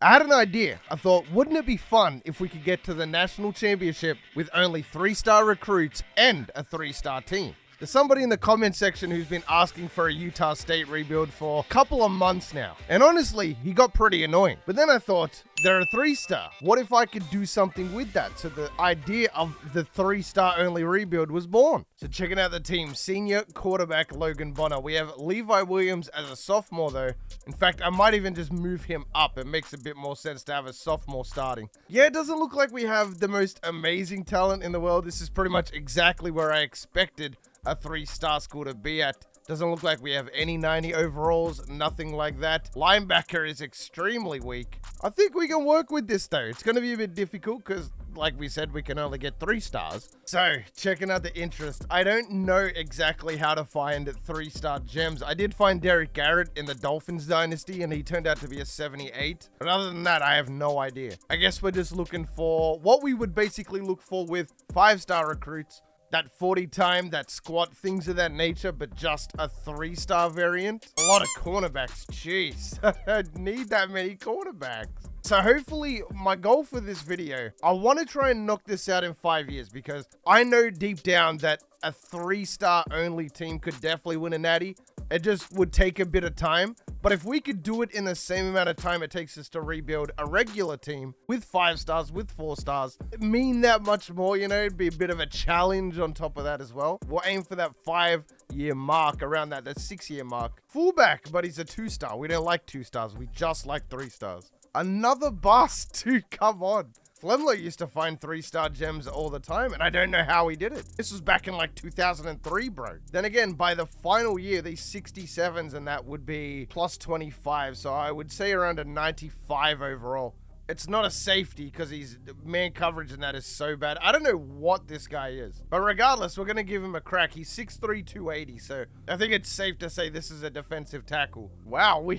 I had an idea. I thought, wouldn't it be fun if we could get to the national championship with only 3-star recruits and a 3-star team? There's somebody in the comment section who's been asking for a Utah State rebuild for a couple of months now. And honestly, he got pretty annoying. But then I thought, they're a 3-star. What if I could do something with that? So the idea of the 3-star only rebuild was born. So checking out the team, senior quarterback Logan Bonner. We have Levi Williams as a sophomore though. In fact, I might even just move him up. It makes a bit more sense to have a sophomore starting. Yeah, it doesn't look like we have the most amazing talent in the world. This is pretty much exactly where I expected a 3-star school to be at. Doesn't look like we have any 90 overalls, nothing like that. Linebacker is extremely weak. I think we can work with this though. It's going to be a bit difficult because, like we said, we can only get 3 stars. So, checking out the interest. I don't know exactly how to find 3-star gems. I did find Derek Garrett in the Dolphins dynasty and he turned out to be a 78. But other than that, I have no idea. I guess we're just looking for what we would basically look for with 5-star recruits. That 40 time, that squat, things of that nature, but just a 3-star variant. A lot of cornerbacks, jeez. I need that many cornerbacks. So hopefully, my goal for this video, I want to try and knock this out in 5 years because I know deep down that a 3-star only team could definitely win a natty. It just would take a bit of time. But if we could do it in the same amount of time it takes us to rebuild a regular team with 5 stars, with 4 stars, it'd mean that much more, you know, it'd be a bit of a challenge on top of that as well. We'll aim for that 5-year mark, around that 6-year mark. Fullback, but he's a 2-star. We don't like 2 stars. We just like 3 stars. Another bust, dude, come on. Flemler used to find 3-star gems all the time, and I don't know how he did it. This was back in like 2003, bro. Then again, by the final year, these 67s and that would be plus 25, so I would say around a 95 overall. It's not a safety because he's man coverage and that is so bad. I don't know what this guy is. But regardless, we're going to give him a crack. He's 6'3", 280, so I think it's safe to say this is a defensive tackle. Wow, we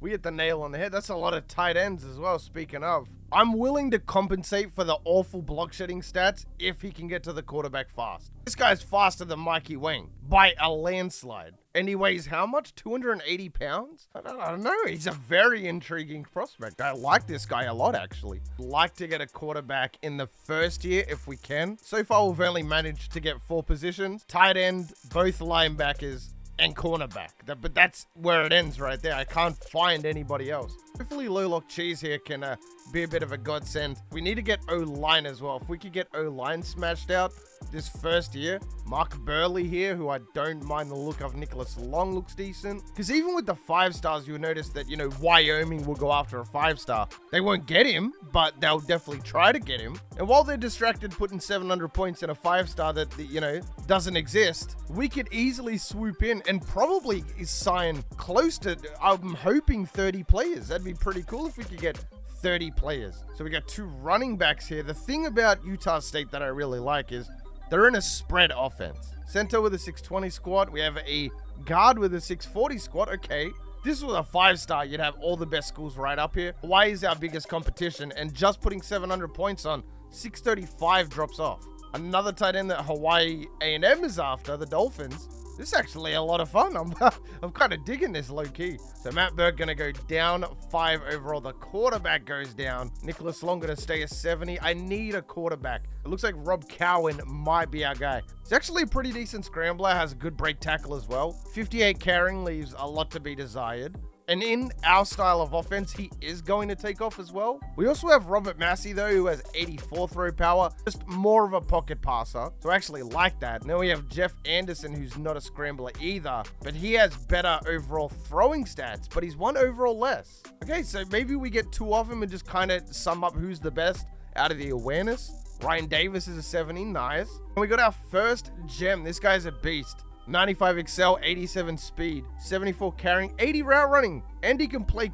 hit the nail on the head. That's a lot of tight ends as well, speaking of. I'm willing to compensate for the awful block shedding stats if he can get to the quarterback fast. This guy's faster than Mikey Wang by a landslide. And he weighs how much? 280 pounds? I don't know. He's a very intriguing prospect. I like this guy a lot, actually. Like to get a quarterback in the first year if we can. So far, we've only managed to get 4 positions. Tight end, both linebackers, and cornerback. But that's where it ends right there. I can't find anybody else. Hopefully Lolock Cheese here can be a bit of a godsend. We need to get O-line as well. If we could get O-line smashed out this first year. Mark Burley here, who I don't mind the look of. Nicholas Long looks decent. Because even with the 5 stars, you'll notice that, you know, Wyoming will go after a 5-star. They won't get him, but they'll definitely try to get him. And while they're distracted putting 700 points in a 5-star that, you know, doesn't exist, we could easily swoop in and probably sign close to, I'm hoping, 30 players. That'd be pretty cool if we could get 30 players. So we got 2 running backs here. The thing about Utah State that I really like is they're in a spread offense. Center with a 620 squat. We have a guard with a 640 squat. Okay. This was a 5-star. You'd have all the best schools right up here. Hawaii is our biggest competition, and just putting 700 points on 635 drops off. Another tight end that Hawaii A&M is after, the Dolphins. This is actually a lot of fun. I'm kind of digging this low-key. So Matt Burke going to go down 5 overall. The quarterback goes down. Nicholas Long going to stay a 70. I need a quarterback. It looks like Rob Cowan might be our guy. He's actually a pretty decent scrambler. Has a good break tackle as well. 58 carrying leaves a lot to be desired. And in our style of offense, he is going to take off as well. We also have Robert Massey, though, who has 84 throw power. Just more of a pocket passer. So I actually like that. Then we have Jeff Anderson, who's not a scrambler either. But he has better overall throwing stats. But he's 1 overall less. Okay, so maybe we get 2 of him and just kind of sum up who's the best out of the awareness. Ryan Davis is a 70. Nice. And we got our first gem. This guy's a beast. 95 excel, 87 speed, 74 carrying, 80 route running, and he can play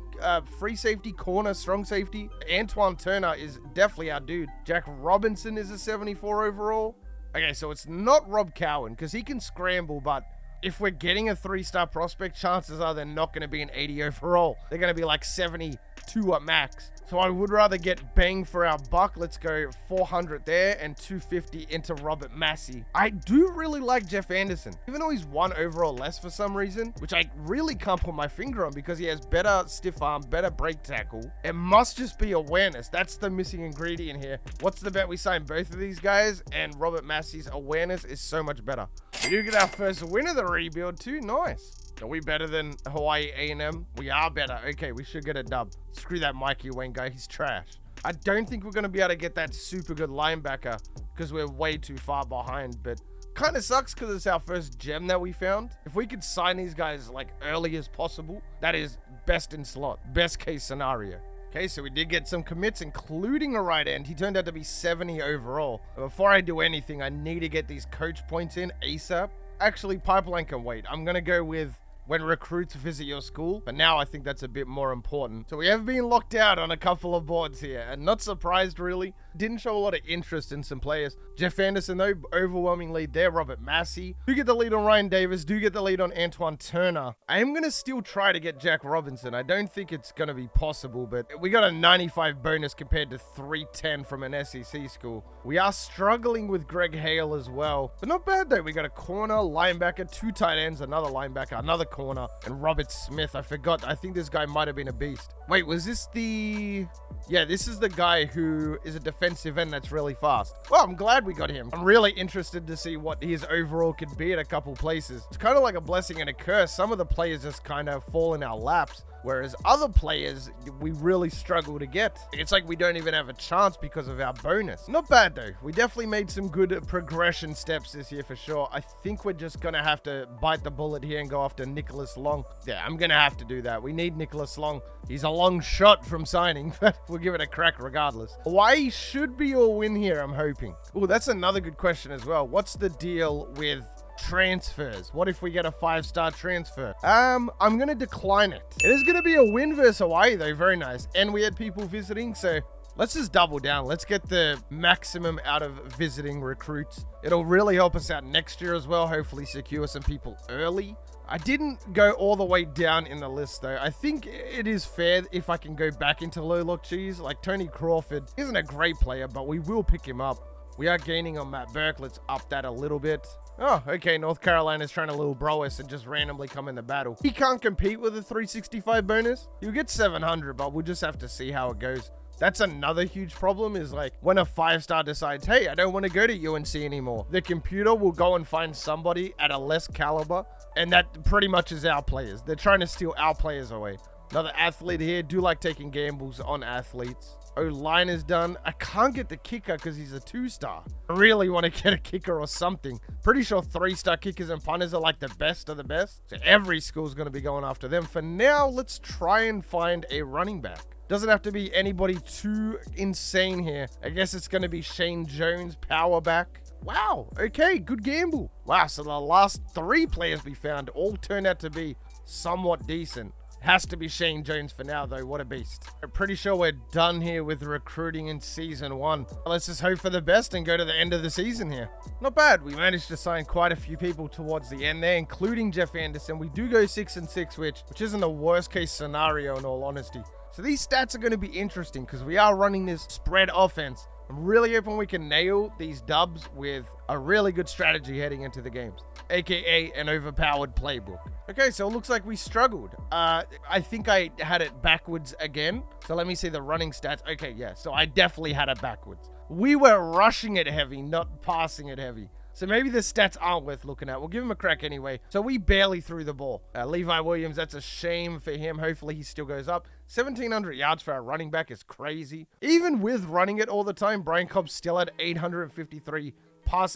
free safety, corner, strong safety. Antoine Turner is definitely our dude. Jack Robinson is a 74 overall. Okay, so it's not Rob Cowan because he can scramble, but if we're getting a 3-star prospect, chances are they're not going to be an 80 overall. They're going to be like 72 at max. So I would rather get bang for our buck. Let's go 400 there and 250 into Robert Massey. I do really like Jeff Anderson, even though he's 1 overall less for some reason, which I really can't put my finger on because he has better stiff arm, better break tackle. It must just be awareness. That's the missing ingredient here. What's the bet we sign both of these guys? And Robert Massey's awareness is so much better. We do get our first win of the rebuild too. Nice. Are we better than Hawaii A&M? We are better. Okay, we should get a dub. Screw that Mikey Wayne guy. He's trash. I don't think we're going to be able to get that super good linebacker because we're way too far behind, but kind of sucks because it's our first gem that we found. If we could sign these guys like early as possible, that is best in slot. Best case scenario. Okay, so we did get some commits, including a right end. He turned out to be 70 overall. But before I do anything, I need to get these coach points in ASAP. Actually, Pipeline can wait. I'm going to go with when recruits visit your school, but now I think that's a bit more important. So we have been locked out on a couple of boards here, and not surprised really. Didn't show a lot of interest in some players. Jeff Anderson though, overwhelming lead there. Robert Massey. Do get the lead on Ryan Davis, do get the lead on Antoine Turner. I am going to still try to get Jack Robinson. I don't think it's going to be possible, but we got a 95 bonus compared to 310 from an SEC school. We are struggling with Greg Hale as well, but not bad though. We got a corner, linebacker, 2 tight ends, another linebacker, another corner, and Robert Smith. I forgot. I think this guy might have been a beast. Wait, was this the... Yeah, this is the guy who is a defensive end that's really fast. Well, I'm glad we got him. I'm really interested to see what his overall could be at a couple places. It's kind of like a blessing and a curse. Some of the players just kind of fall in our laps, whereas other players we really struggle to get. It's like we don't even have a chance because of our bonus. Not bad though. We definitely made some good progression steps this year for sure. I think we're just gonna have to bite the bullet here and go after Nicholas Long. Yeah, I'm gonna have to do that. We need Nicholas Long. He's a long shot from signing, but we'll give it a crack regardless. Hawaii should be a win here, I'm hoping. Oh, that's another good question as well. What's the deal with transfers? What if we get a 5-star transfer? I'm gonna decline it. It is gonna be a win versus Hawaii though. Very nice. And we had people visiting, so let's just double down. Let's get the maximum out of visiting recruits. It'll really help us out next year as well. Hopefully secure some people early. I didn't go all the way down in the list though. I think it is fair if I can go back into low lock cheese. Like Tony Crawford isn't a great player, but we will pick him up. We are gaining on Matt Burke. Let's up that a little bit. Oh, okay. North Carolina's trying to little bro us and just randomly come in the battle. He can't compete with a 365 bonus. He'll get 700, but we'll just have to see how it goes. That's another huge problem is like when a 5-star decides, hey, I don't want to go to UNC anymore. The computer will go and find somebody at a less caliber, and that pretty much is our players. They're trying to steal our players away. Another athlete here. Do like taking gambles on athletes. O-line is done. I can't get the kicker because he's a 2-star. I really want to get a kicker or something. Pretty sure 3-star kickers and punters are like the best of the best. So every school's going to be going after them. For now, let's try and find a running back. Doesn't have to be anybody too insane here. I guess it's going to be Shane Jones, power back. Wow. Okay, good gamble. Wow, so the last 3 players we found all turned out to be somewhat decent. Has to be Shane Jones for now, though. What a beast. I'm pretty sure we're done here with recruiting in season 1. Let's just hope for the best and go to the end of the season here. Not bad. We managed to sign quite a few people towards the end there, including Jeff Anderson. We do go 6-6, which isn't a worst case scenario in all honesty. So these stats are going to be interesting because we are running this spread offense. I'm really hoping we can nail these dubs with a really good strategy heading into the games, aka an overpowered playbook. Okay, so it looks like we struggled. I think I had it backwards again. So let me see the running stats. Okay, yeah, so I definitely had it backwards. We were rushing it heavy, not passing it heavy. So maybe the stats aren't worth looking at. We'll give him a crack anyway. So we barely threw the ball. Levi Williams, that's a shame for him. Hopefully he still goes up. 1,700 yards for our running back is crazy. Even with running it all the time, Brian Cobb still had 853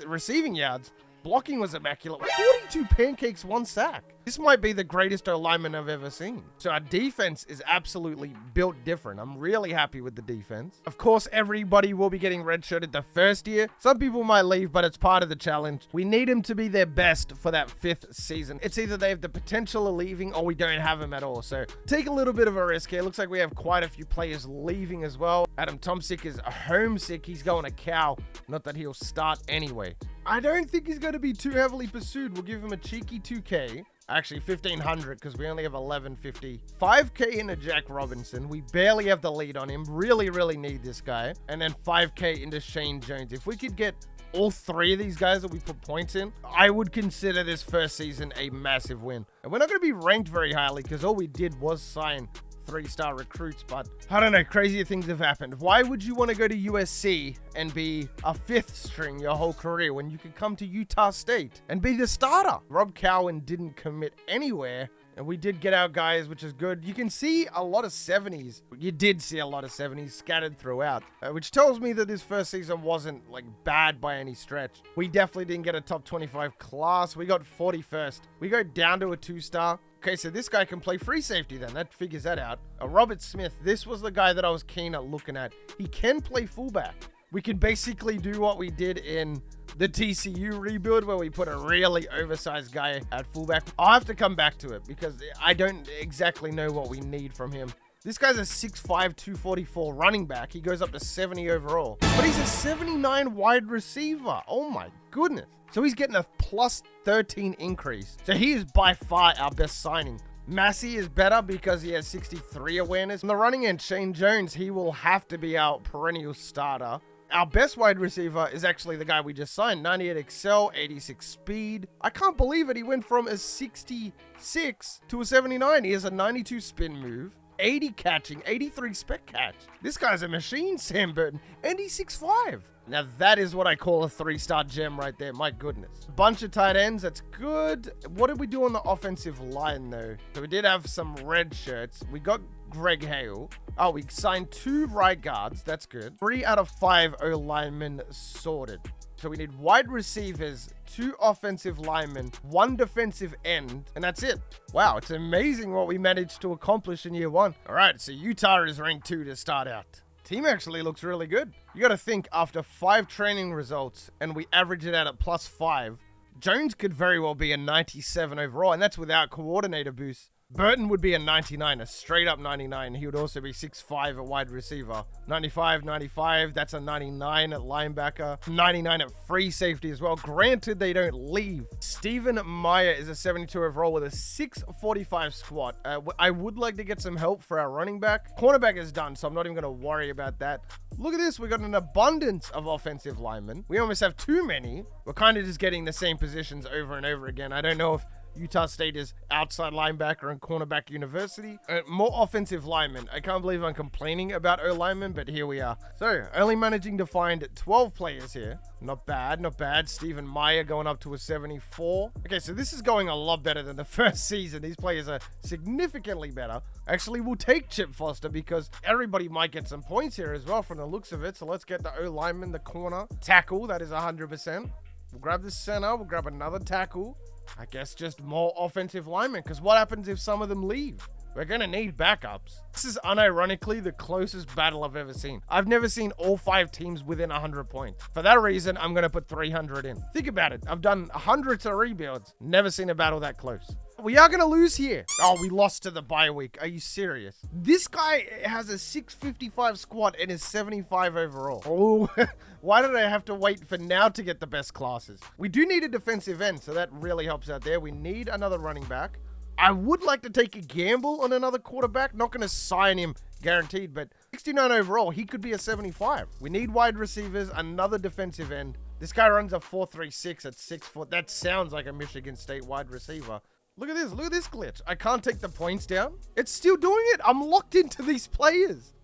receiving yards. Blocking was immaculate. 42 pancakes, 1 sack. This might be the greatest O-lineman I've ever seen. So our defense is absolutely built different. I'm really happy with the defense. Of course, everybody will be getting redshirted the first year. Some people might leave, but it's part of the challenge. We need them to be their best for that 5th season. It's either they have the potential of leaving or we don't have them at all. So take a little bit of a risk here. Looks like we have quite a few players leaving as well. Adam Tomsick is homesick. He's going to Cal. Not that he'll start anyway. I don't think he's going to be too heavily pursued. We'll give him a cheeky 2K. Actually, 1,500 because we only have 1,150. 5K into Jack Robinson. We barely have the lead on him. Really, really need this guy. And then 5K into Shane Jones. If we could get all three of these guys that we put points in, I would consider this first season a massive win. And we're not going to be ranked very highly because all we did was sign 3-star recruits, but I don't know, crazier things have happened. Why would you want to go to USC and be a 5th string your whole career when you could come to Utah State and be the starter? Rob Cowan didn't commit anywhere, and we did get our guys, which is good. You can see a lot of 70s. You did see a lot of 70s scattered throughout, which tells me that this first season wasn't like bad by any stretch. We definitely didn't get a top 25 class. We got 41st. We go down to a 2-star. Okay, so this guy can play free safety then. That figures that out. Robert Smith, this was the guy that I was keen at looking at. He can play fullback. We can basically do what we did in the TCU rebuild where we put a really oversized guy at fullback. I'll have to come back to it because I don't exactly know what we need from him. This guy's a 6'5", 244 running back. He goes up to 70 overall. But he's a 79 wide receiver. Oh my goodness. So he's getting a plus 13 increase. So he is by far our best signing. Massey is better because he has 63 awareness. On the running end, Shane Jones, he will have to be our perennial starter. Our best wide receiver is actually the guy we just signed. 98 excel, 86 speed. I can't believe it. He went from a 66 to a 79. He has a 92 spin move, 80 catching, 83 spec catch. This guy's a machine, Sam Burton, and he's 6'5". Now that is what I call a 3-star gem right there. My goodness. Bunch of tight ends. That's good. What did we do on the offensive line though? So we did have some red shirts. We got Greg Hale. Oh, we signed 2 right guards. That's good. 3 out of 5 O linemen sorted. So we need wide receivers, 2 offensive linemen, 1 defensive end, and that's it. Wow, it's amazing what we managed to accomplish in year 1. All right, so Utah is ranked 2 to start out. Team actually looks really good. You got to think after 5 training results and we average it out at plus 5, Jones could very well be a 97 overall, and that's without coordinator boost. Burton would be a 99, a straight up 99. He would also be 6'5" at wide receiver. 95, 95, that's a 99 at linebacker. 99 at free safety as well. Granted, they don't leave. Stephen Meyer is a 72 overall with a 645 squat. I would like to get some help for our running back. Cornerback is done, so I'm not even going to worry about that. Look at this. We got an abundance of offensive linemen. We almost have too many. We're kind of just getting the same positions over and over again. I don't know if Utah State is outside linebacker and cornerback university. More offensive linemen. I can't believe I'm complaining about O-linemen, but here we are. So, only managing to find 12 players here. Not bad, not bad. Stephen Meyer going up to a 74. Okay, so this is going a lot better than the first season. These players are significantly better. Actually, we'll take Chip Foster because everybody might get some points here as well from the looks of it. So let's get the O-lineman, the corner. Tackle, that is 100%. We'll grab the center. We'll grab another tackle. I guess just more offensive linemen, because what happens if some of them leave? We're going to need backups. This is unironically the closest battle I've ever seen. I've never seen all 5 teams within 100 points. For that reason, I'm going to put 300 in. Think about it. I've done hundreds of rebuilds. Never seen a battle that close. We are going to lose here. Oh, we lost to the bye week. Are you serious? This guy has a 655 squat and is 75 overall. Oh, why did I have to wait for now to get the best classes? We do need a defensive end, so that really helps out there. We need another running back. I would like to take a gamble on another quarterback. Not going to sign him guaranteed, but 69 overall, he could be a 75. We need wide receivers, another defensive end. This guy runs a 4.36 at 6 foot. That sounds like a Michigan State wide receiver. Look at this. Look at this glitch. I can't take the points down. It's still doing it. I'm locked into these players.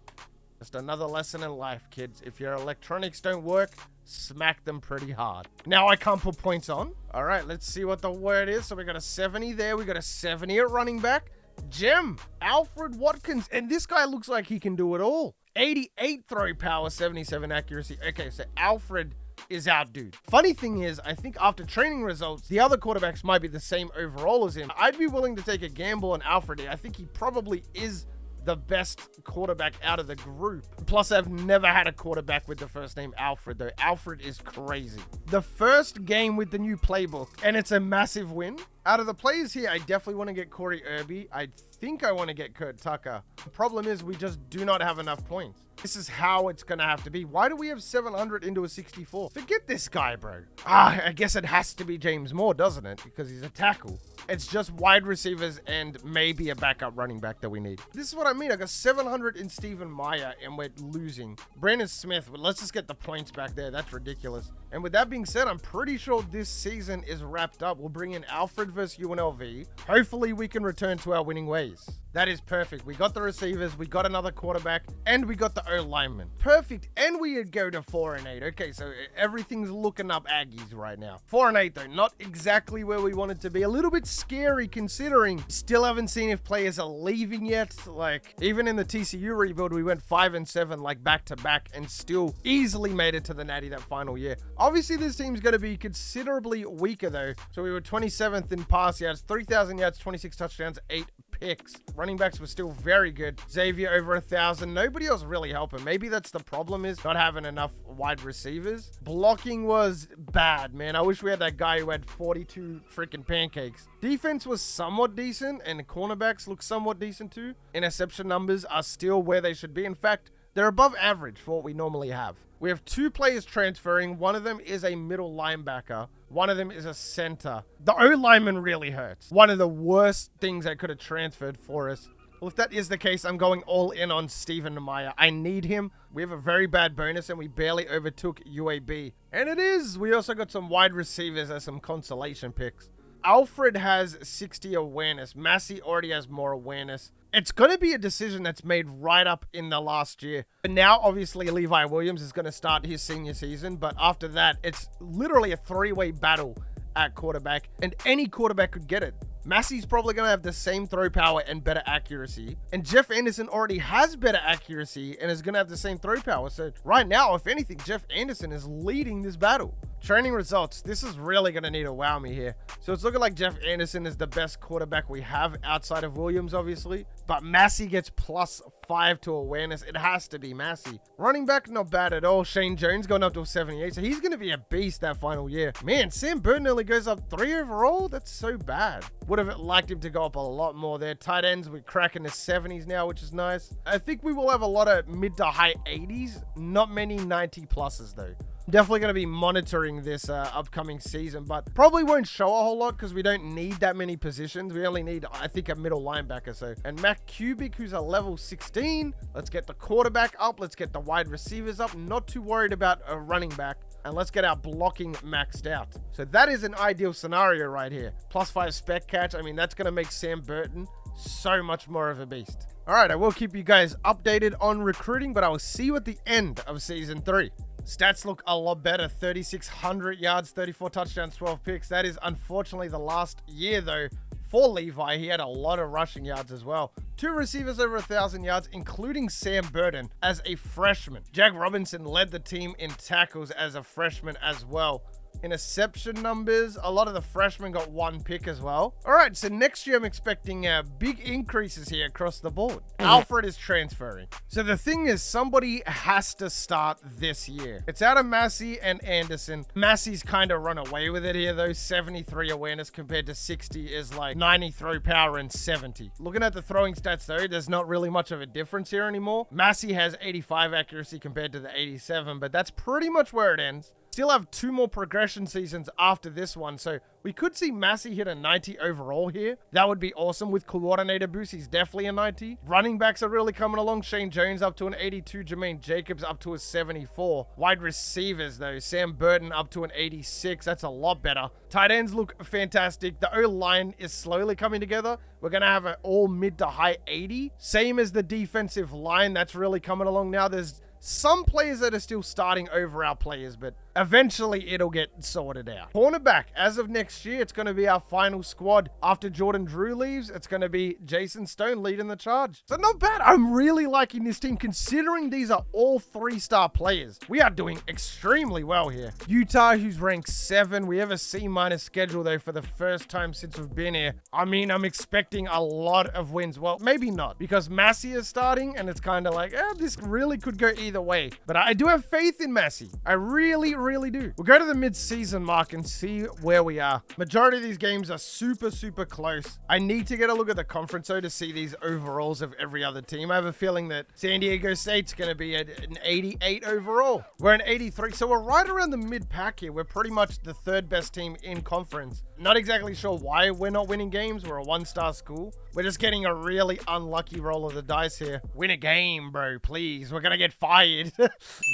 Just another lesson in life, kids. If your electronics don't work, smack them pretty hard. Now I can't put points on. All right, let's see what the word is. So we got a 70 there. We got a 70 at running back. Gem, Alfred Watkins. And this guy looks like he can do it all. 88 throw power, 77 accuracy. Okay, so Alfred is our dude. Funny thing is, I think after training results, the other quarterbacks might be the same overall as him. I'd be willing to take a gamble on Alfred. I think he probably is the best quarterback out of the group. Plus, I've never had a quarterback with the first name Alfred, though. Alfred is crazy. The first game with the new playbook, and it's a massive win. Out of the players here, I definitely want to get Corey Irby. I think I want to get Kurt Tucker. The problem is we just do not have enough points. This is how it's going to have to be. Why do we have 700 into a 64? Forget this guy, bro. I guess it has to be James Moore, doesn't it? Because he's a tackle. It's just wide receivers and maybe a backup running back that we need. This is what I mean. I got 700 in Stephen Meyer and we're losing. Brandon Smith, well, let's just get the points back there. That's ridiculous. And with that being said, I'm pretty sure this season is wrapped up. We'll bring in Alfred versus UNLV. Hopefully we can return to our winning ways. That is perfect. We got the receivers, we got another quarterback, and we got the O-lineman. Perfect. And we would go to 4-8. Okay, so everything's looking up Aggies right now. 4-8 though, not exactly where we wanted to be. A little bit scary considering still haven't seen if players are leaving yet. Like, even in the TCU rebuild, we went 5-7, like back to back, and still easily made it to the Natty that final year. Obviously, this team's going to be considerably weaker though. So we were 27th in pass yards, 3,000 yards, 26 touchdowns, 8 picks. Running backs were still very good. Xavier over 1,000. Nobody else really helping. Maybe that's the problem, is not having enough wide receivers. Blocking was bad, man. I wish we had that guy who had 42 freaking pancakes. Defense was somewhat decent, and the cornerbacks look somewhat decent too. Interception numbers are still where they should be. In fact, they're above average for what we normally have. We have 2 players transferring. One of them is a middle linebacker. One of them is a center. The O-lineman really hurts. One of the worst things that could have transferred for us. Well, if that is the case, I'm going all in on Stephen Meyer. I need him. We have a very bad bonus, and we barely overtook UAB. And it is. We also got some wide receivers as some consolation picks. Alfred has 60 awareness. Massey already has more awareness. It's going to be a decision that's made right up in the last year. And now, obviously, Levi Williams is going to start his senior season. But after that, it's literally a 3-way battle at quarterback. And any quarterback could get it. Massey's probably going to have the same throw power and better accuracy. And Jeff Anderson already has better accuracy and is going to have the same throw power. So right now, if anything, Jeff Anderson is leading this battle. Training results. This is really going to need to wow me here. So it's looking like Jeff Anderson is the best quarterback we have outside of Williams, obviously. But Massey gets +5 to awareness. It has to be Massey. Running back, not bad at all. Shane Jones going up to 78. So he's going to be a beast that final year. Man, Sam Burton only goes up 3 overall. That's so bad. Would have liked him to go up a lot more there. Tight ends, we're cracking the 70s now, which is nice. I think we will have a lot of mid to high 80s. Not many 90 pluses though. Definitely going to be monitoring this upcoming season, but probably won't show a whole lot because we don't need that many positions. We only need, I think, a middle linebacker. So, and Mac Cubic, who's a level 16. Let's get the quarterback up. Let's get the wide receivers up. Not too worried about a running back. And let's get our blocking maxed out. So that is an ideal scenario right here. +5 spec catch. I mean, that's going to make Sam Burton so much more of a beast. All right, I will keep you guys updated on recruiting, but I will see you at the end of season 3. Stats look a lot better. 3,600 yards, 34 touchdowns, 12 picks. That is unfortunately the last year, though, for Levi. He had a lot of rushing yards as well. 2 receivers over 1,000 yards, including Sam Burton as a freshman. Jack Robinson led the team in tackles as a freshman as well. Interception numbers, a lot of the freshmen got 1 pick as well. All right, so next year I'm expecting big increases here across the board. Alfred is transferring. So the thing is, somebody has to start this year. It's out of Massey and Anderson. Massey's kind of run away with it here though. 73 awareness compared to 60 is like 90 throw power and 70. Looking at the throwing stats though, there's not really much of a difference here anymore. Massey has 85 accuracy compared to the 87, but that's pretty much where it ends. Still have 2 more progression seasons after this one, so we could see Massey hit a 90 overall here. That would be awesome. With coordinator boost, he's definitely a 90. Running backs are really coming along. Shane Jones up to an 82. Jermaine Jacobs up to a 74. Wide receivers, though. Sam Burton up to an 86. That's a lot better. Tight ends look fantastic. The O-line is slowly coming together. We're going to have an all mid to high 80. Same as the defensive line. That's really coming along now. There's some players that are still starting over our players, but eventually it'll get sorted out. Cornerback, as of next year, it's going to be our final squad. After Jordan Drew leaves, it's going to be Jason Stone leading the charge. So not bad. I'm really liking this team, considering these are all 3-star players. We are doing extremely well here. Utah, who's ranked 7. We have a C- schedule, though, for the first time since we've been here. I mean, I'm expecting a lot of wins. Well, maybe not, because Massey is starting, and it's kind of like, this really could go either way. But I do have faith in Massey. I really really do. We'll go to the mid-season mark and see where we are. Majority of these games are super, super close. I need to get a look at the conference though to see these overalls of every other team. I have a feeling that San Diego State's going to be an 88 overall. We're an 83, so we're right around the mid-pack here. We're pretty much the third best team in conference. Not exactly sure why we're not winning games. We're a one-star school. We're just getting a really unlucky roll of the dice here. Win a game, bro, please. We're going to get fired.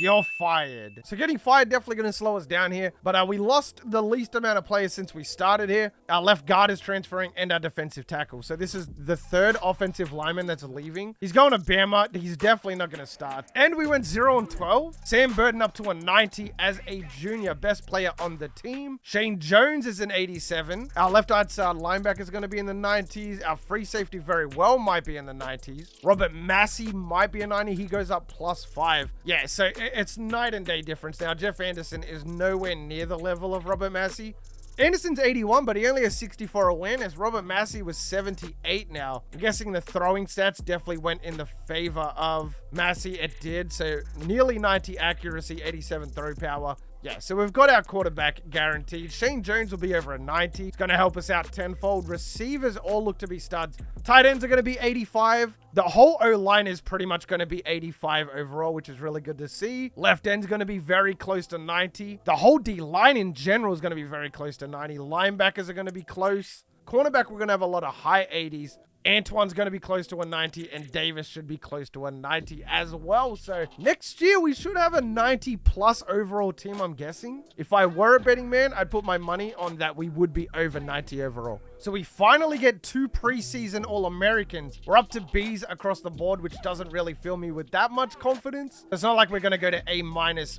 You're fired. So getting fired definitely going to slow us down here. But we lost the least amount of players since we started here. Our left guard is transferring and our defensive tackle. So this is the third offensive lineman that's leaving. He's going to Bama. He's definitely not going to start. And we went 0-12. Sam Burton up to a 90 as a junior, best player on the team. Shane Jones is an 87. Our left outside linebacker is going to be in the 90s. Our free safety very well might be in the 90s. Robert Massey might be a 90. He goes up +5. Yeah, so it's night and day difference. Now, Jeff Anderson is nowhere near the level of Robert Massey. Anderson's 81, but he only has 64 awareness. Robert Massey was 78 now. I'm guessing the throwing stats definitely went in the favor of Massey. It did. So nearly 90 accuracy, 87 throw power. Yeah, so we've got our quarterback guaranteed. Shane Jones will be over a 90. It's going to help us out tenfold. Receivers all look to be studs. Tight ends are going to be 85. The whole O-line is pretty much going to be 85 overall, which is really good to see. Left end's going to be very close to 90. The whole D-line in general is going to be very close to 90. Linebackers are going to be close. Cornerback, we're going to have a lot of high 80s. Antoine's going to be close to 190, and Davis should be close to 190 as well. So next year, we should have a 90-plus overall team, I'm guessing. If I were a betting man, I'd put my money on that we would be over 90 overall. So we finally get 2 preseason All-Americans. We're up to Bs across the board, which doesn't really fill me with that much confidence. It's not like we're going to go to A-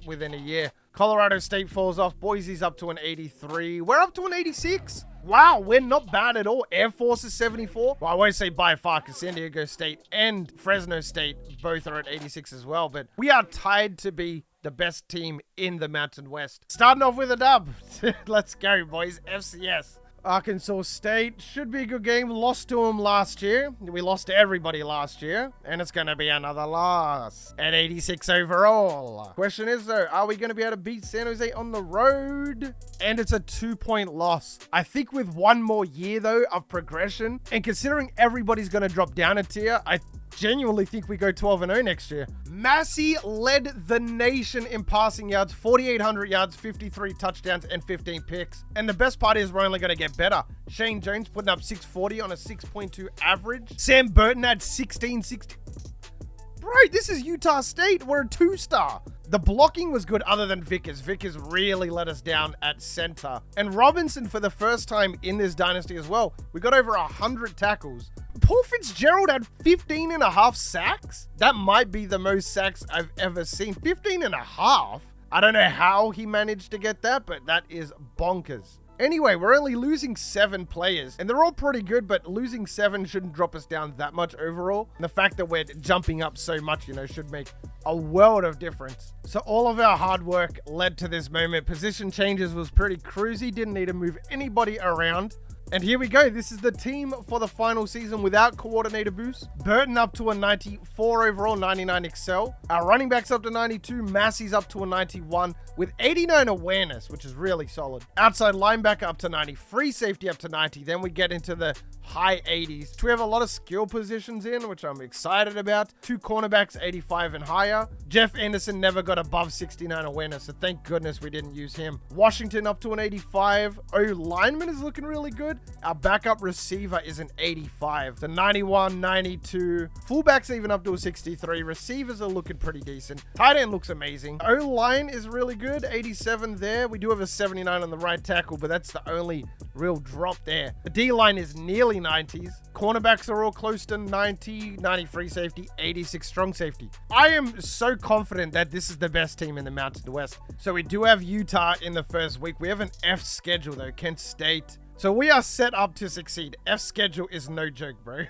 within a year. Colorado State falls off. Boise's up to an 83. We're up to an 86. Wow, we're not bad at all. Air Force is 74. Well, I won't say by far because San Diego State and Fresno State both are at 86 as well. But we are tied to be the best team in the Mountain West. Starting off with a dub. Let's go, boys. FCS. Arkansas State should be a good game. Lost to them last year. We lost to everybody last year. And it's going to be another loss at 86 overall. Question is, though, are we going to be able to beat San Jose on the road? And it's a 2-point loss. I think with one more year, though, of progression, and considering everybody's going to drop down a tier, I genuinely think we go 12-0 next year. Massey led the nation in passing yards, 4,800 yards, 53 touchdowns, and 15 picks. And the best part is we're only going to get better. Shane Jones putting up 640 on a 6.2 average. Sam Burton had 1660. Bro, this is Utah State. We're a 2-star. The blocking was good other than Vickers. Vickers really let us down at center. And Robinson, for the first time in this dynasty as well, we got over 100 tackles. Paul Fitzgerald had 15 and a half sacks. That might be the most sacks I've ever seen. 15 and a half. I don't know how he managed to get that, but that is bonkers. Anyway, we're only losing 7 players, and they're all pretty good, but losing 7 shouldn't drop us down that much overall. And the fact that we're jumping up so much, should make a world of difference. So all of our hard work led to this moment. Position changes was pretty cruisy, didn't need to move anybody around. And here we go. This is the team for the final season without coordinator boost. Burton up to a 94 overall, 99 excel. Our running backs up to 92. Massey's up to a 91 with 89 awareness, which is really solid. Outside linebacker up to 90. Free safety up to 90. Then we get into the high 80s. We have a lot of skill positions in, which I'm excited about. 2 cornerbacks, 85 and higher. Jeff Anderson never got above 69 awareness, so thank goodness we didn't use him. Washington up to an 85. O-lineman is looking really good. Our backup receiver is an 85. The 91, 92. Fullbacks even up to a 63. Receivers are looking pretty decent. Tight end looks amazing. O-line is really good. 87 there. We do have a 79 on the right tackle, but that's the only real drop there. The D-line is nearly 90s. Cornerbacks are all close to 90, 93 safety, 86 strong safety. I am so confident that this is the best team in the Mountain West. So we do have Utah in the first week. We have an F schedule though. Kent State, So we are set up to succeed. F's schedule is no joke, bro.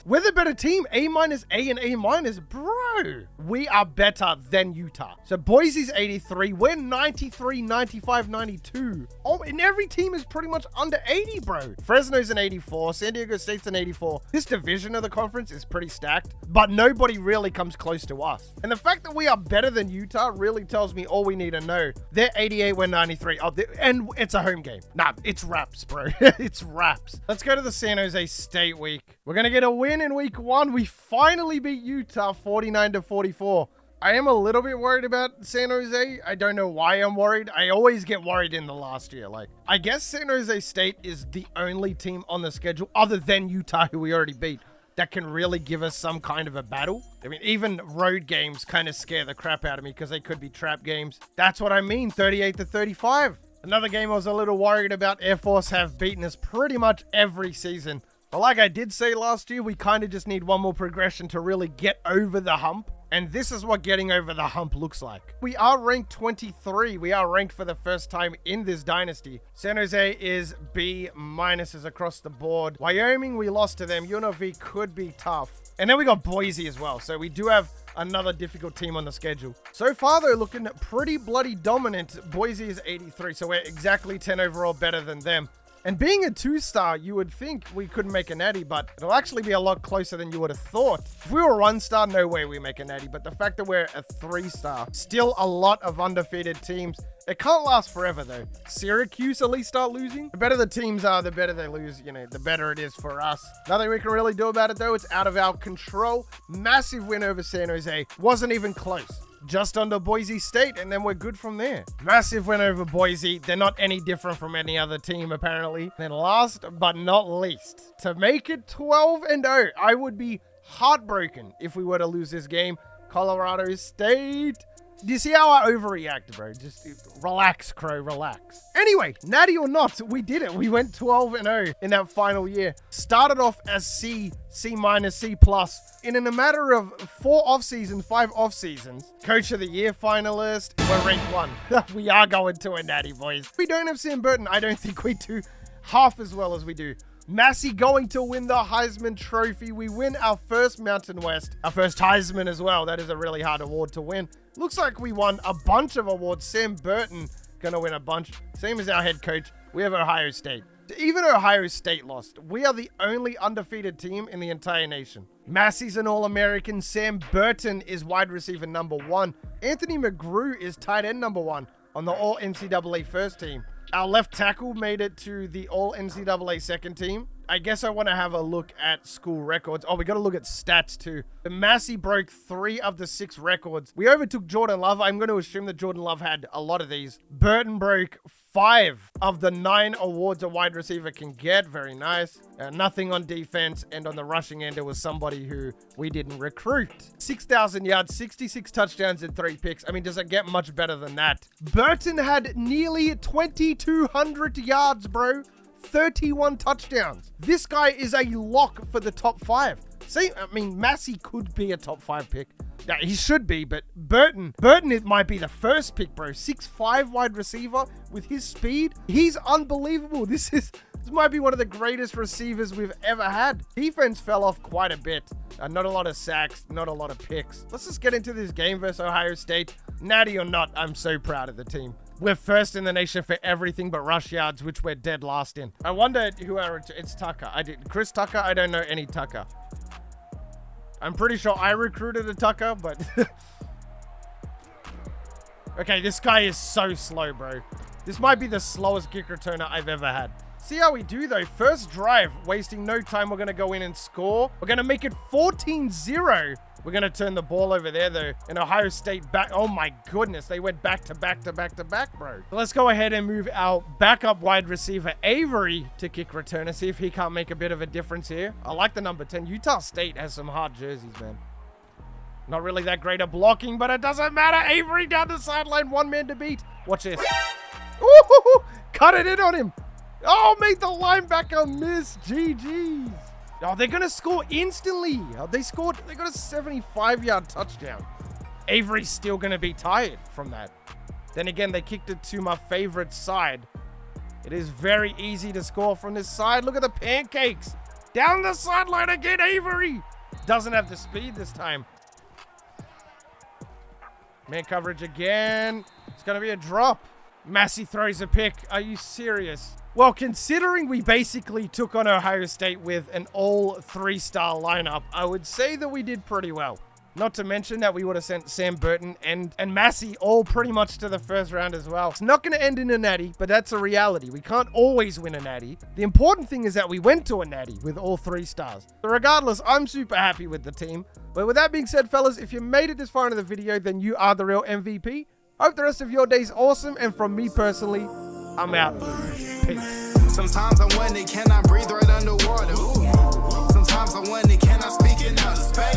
We're the better team. A-, A, and A-, bro. We are better than Utah. So Boise's 83. We're 93, 95, 92. Oh, and every team is pretty much under 80, bro. Fresno's an 84. San Diego State's an 84. This division of the conference is pretty stacked, but nobody really comes close to us. And the fact that we are better than Utah really tells me all we need to know. They're 88, we're 93. Oh, and it's a home game. Nah, it's wraps, bro. It's wraps. Let's go to the San Jose State week. We're going to get a win in week 1. We finally beat Utah 49-44. I am a little bit worried about San Jose. I don't know why I'm worried. I always get worried in the last year. Like, I guess San Jose State is the only team on the schedule other than Utah, who we already beat, that can really give us some kind of a battle. I mean, even road games kind of scare the crap out of me because they could be trap games. That's what I mean, 38-35. Another game I was a little worried about. Air Force have beaten us pretty much every season. But like I did say last year, we kind of just need one more progression to really get over the hump. And this is what getting over the hump looks like. We are ranked 23. We are ranked for the first time in this dynasty. San Jose is B- across the board. Wyoming, we lost to them. UNLV could be tough. And then we got Boise as well. So we do have another difficult team on the schedule. So far, though, looking pretty bloody dominant. Boise is 83, so we're exactly 10 overall better than them. And being a 2-star, you would think we couldn't make a natty, but it'll actually be a lot closer than you would have thought. If we were 1-star, no way we make a natty, but the fact that we're a 3-star, still a lot of undefeated teams. It can't last forever, though. Syracuse at least start losing. The better the teams are, the better they lose. You know, the better it is for us. Nothing we can really do about it, though. It's out of our control. Massive win over San Jose. Wasn't even close. Just under Boise State, and then we're good from there. Massive win over Boise. They're not any different from any other team, apparently. Then last but not least, to make it 12-0, I would be heartbroken if we were to lose this game. Colorado State. Do you see how I overreact, bro? Just relax, Crow, relax. Anyway, natty or not, we did it. We went 12-0 in that final year. Started off as C-, C-, C+. In a matter of 5 off seasons. Coach of the Year finalist. We're ranked 1. We are going to a natty, boys. We don't have Sam Burton. I don't think we do half as well as we do. Massey going to win the Heisman Trophy. We win our first Mountain West, our first Heisman as well. That is a really hard award to win. Looks like we won a bunch of awards. Sam Burton gonna win a bunch. Same as our head coach. We have Ohio State. Even Ohio State lost. We are the only undefeated team in the entire nation. Massey's an All-American. Sam Burton is wide receiver number 1. Anthony McGrath is tight end number 1 on the All-NCAA first team. Our left tackle made it to the All-NCAA second team. I guess I want to have a look at school records. Oh, we got to look at stats too. The Massey broke 3 of the 6 records. We overtook Jordan Love. I'm going to assume that Jordan Love had a lot of these. Burton broke 5 of the 9 awards a wide receiver can get. Very nice. Nothing on defense, and on the rushing end, it was somebody who we didn't recruit. 6,000 yards, 66 touchdowns, and 3 picks. I mean, does it get much better than that? Burton had nearly 2,200 yards, bro. 31 touchdowns. This guy is a lock for the top 5. See, I mean, Massey could be a top 5 pick. Yeah, he should be, but Burton, it might be the first pick, bro. 6'5" wide receiver with his speed. He's unbelievable. This might be one of the greatest receivers we've ever had. Defense fell off quite a bit. Not a lot of sacks, not a lot of picks. Let's just get into this game versus Ohio State. Natty or not, I'm so proud of the team. We're first in the nation for everything but rush yards, which we're dead last in. I wonder who it's Tucker. Chris Tucker. I don't know any Tucker. I'm pretty sure I recruited a Tucker, but okay, this guy is so slow, bro. This might be the slowest kick returner I've ever had. See how we do, though. First drive, wasting no time. We're going to go in and score. We're going to make it 14-0. We're going to turn the ball over there, though. And Ohio State back. Oh, my goodness. They went back to back to back to back, bro. So let's go ahead and move our backup wide receiver, Avery, to kick returner. See if he can't make a bit of a difference here. I like the number 10. Utah State has some hard jerseys, man. Not really that great at blocking, but it doesn't matter. Avery down the sideline. 1 man to beat. Watch this. Ooh, cut it in on him. Oh, made the linebacker miss. GG's. Oh, they're going to score instantly. They got a 75-yard touchdown. Avery's still going to be tired from that. Then again, they kicked it to my favorite side. It is very easy to score from this side. Look at the pancakes. Down the sideline again, Avery. Doesn't have the speed this time. Man coverage again. It's going to be a drop. Massey throws a pick. Are you serious? Well, considering we basically took on Ohio State with an all 3-star lineup, I would say that we did pretty well. Not to mention that we would have sent Sam Burton and Massey all pretty much to the first round as well. It's not going to end in a natty, but that's a reality. We can't always win a natty. The important thing is that we went to a natty with all 3 stars. But regardless, I'm super happy with the team. But with that being said, fellas, if you made it this far into the video, then you are the real MVP. Hope the rest of your day's awesome. And from me personally, I'm out. Peace. Sometimes I wonder, can I breathe right underwater? Sometimes I wonder, can I speak in outer space?